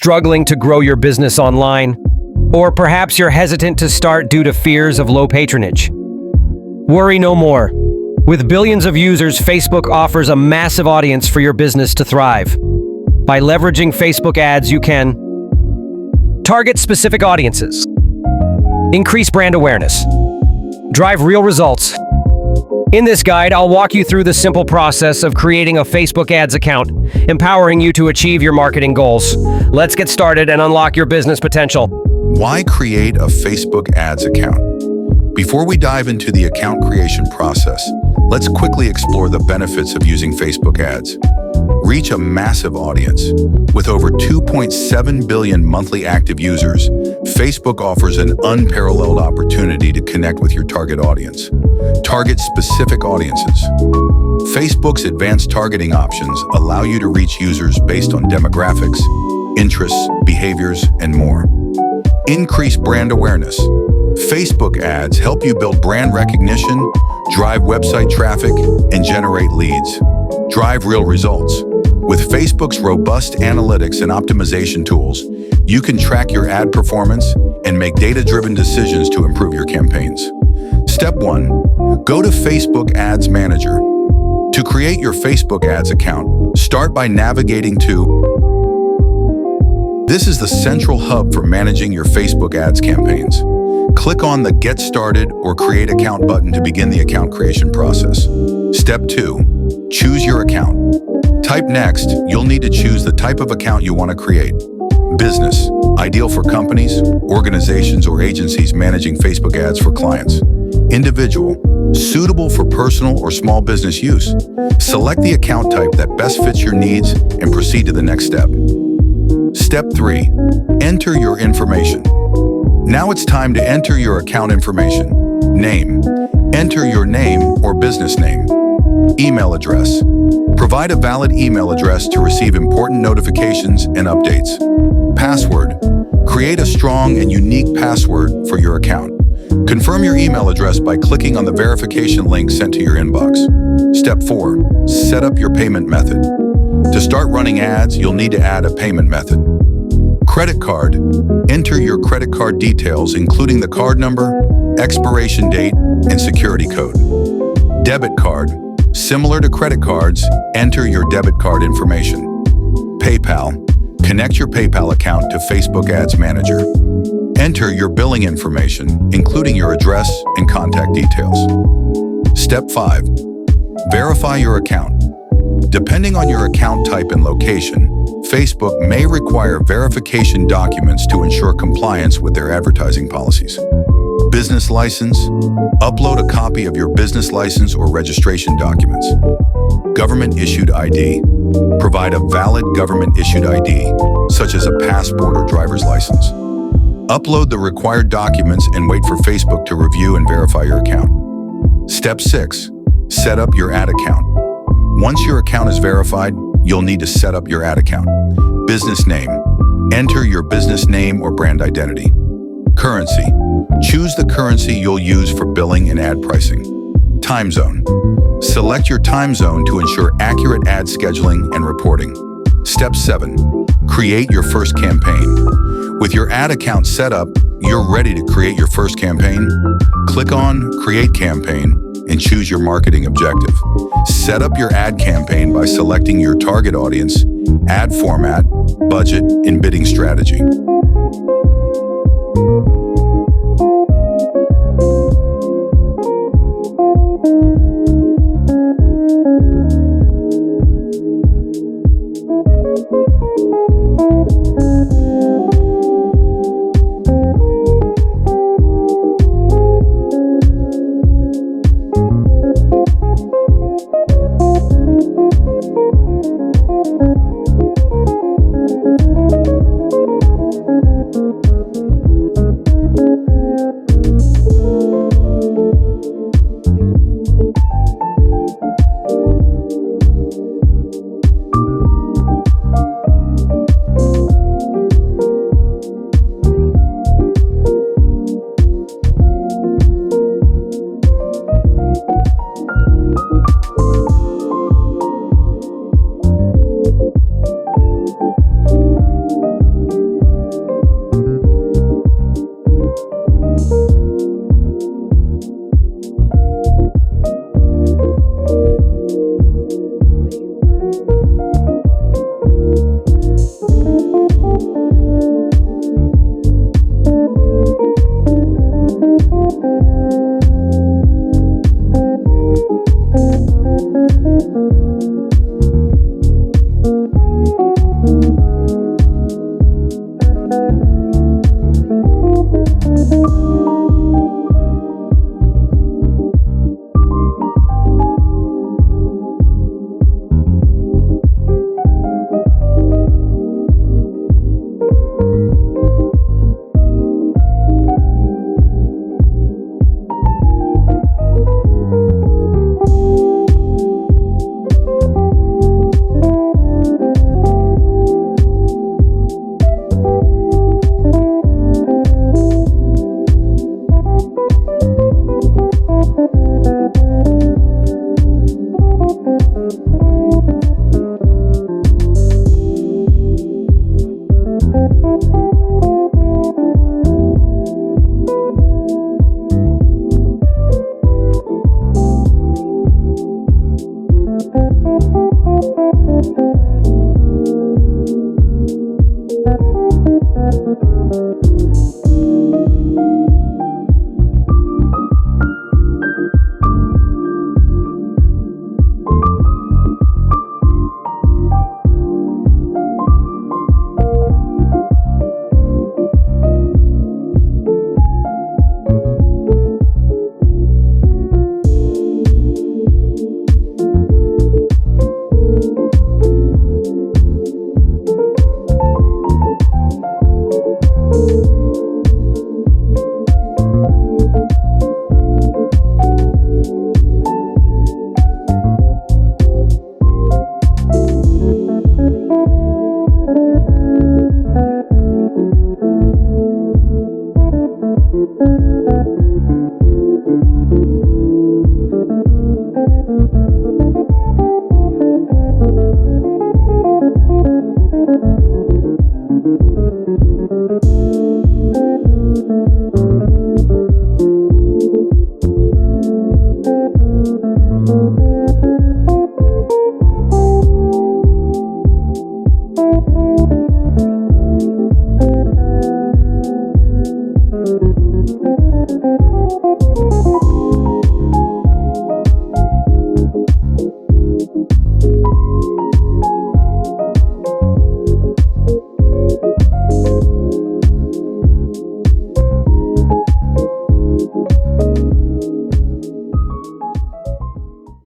struggling to grow your business online? Or perhaps you're hesitant to start due to fears of low patronage? Worry no more. With billions of users, Facebook offers a massive audience for your business to thrive. By leveraging Facebook ads, you can target specific audiences, increase brand awareness, drive real results. In this guide, I'll walk you through the simple process of creating a Facebook ads account, empowering you to achieve your marketing goals. Let's get started and unlock your business potential. Why create a Facebook ads account? Before we dive into the account creation process, let's quickly explore the benefits of using Facebook ads. Reach a massive audience. With over 2.7 billion monthly active users, Facebook offers an unparalleled opportunity to connect with your target audience. Target specific audiences. Facebook's advanced targeting options allow you to reach users based on demographics, interests, behaviors, and more. Increase brand awareness. Facebook ads help you build brand recognition, drive website traffic, and generate leads. Drive real results. With Facebook's robust analytics and optimization tools, you can track your ad performance and make data-driven decisions to improve your campaigns. Step 1. Go to Facebook Ads Manager. To create your Facebook ads account, start by navigating to This is the central hub for managing your Facebook ads campaigns. Click on the Get Started or Create Account button to begin the account creation process. Step 2. Choose your account. Type Next. You'll need to choose the type of account you want to create. Business, ideal for companies, organizations, or agencies managing Facebook ads for clients. Individual, suitable for personal or small business use. Select the account type that best fits your needs and proceed to the next step. Step 3. Enter your information. Now it's time to enter your account information. Name. Enter your name or business name. Email address. Provide a valid email address to receive important notifications and updates. Password. Create a strong and unique password for your account. Confirm your email address by clicking on the verification link sent to your inbox. Step 4. Set up your payment method. To start running ads, you'll need to add a payment method. Credit card. Enter your credit card details, including the card number, expiration date, and security code. Debit card. Similar to credit cards, enter your debit card information. PayPal. Connect your PayPal account to Facebook Ads Manager. Enter your billing information, including your address and contact details. Step 5. Verify your account. Depending on your account type and location, Facebook may require verification documents to ensure compliance with their advertising policies. Business license. Upload a copy of your business license or registration documents. Government-issued ID. Provide a valid government-issued ID, such as a passport or driver's license. Upload the required documents and wait for Facebook to review and verify your account. Step 6. Set up your ad account. Once your account is verified, you'll need to set up your ad account. Business name. Enter your business name or brand identity. Currency. Choose the currency you'll use for billing and ad pricing. Time zone. Select your time zone to ensure accurate ad scheduling and reporting. Step 7. Create your first campaign. With your ad account set up, you're ready to create your first campaign. Click on Create Campaign and choose your marketing objective. Set up your ad campaign by selecting your target audience, ad format, budget, and bidding strategy.